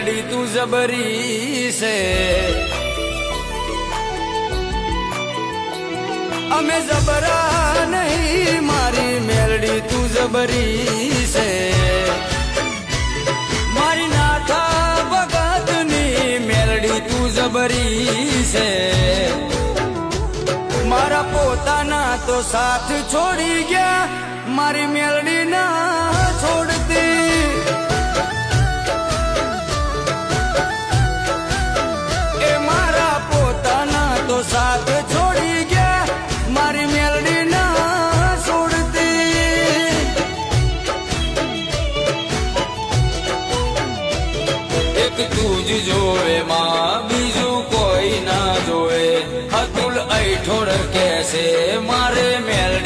મેલડી તું જબરી છે, અમે જબરા નહીં, મારી મેલડી તું જબરી છે, મારી નાથા ભગતની મેલડી તું જબરી છે, મારા પોતાના તો સાથ છોડી ગયા, મારી મેલડી ના છોડતી, એ મારા પોતાના તો સાથ છોડી ગયા, મારી મેલડી ના છોડતી, એક તું જ જોવે માં બીજું કોઈ ના જોવે, અતુલ ऐठोड़ कैसे मारे मेलडी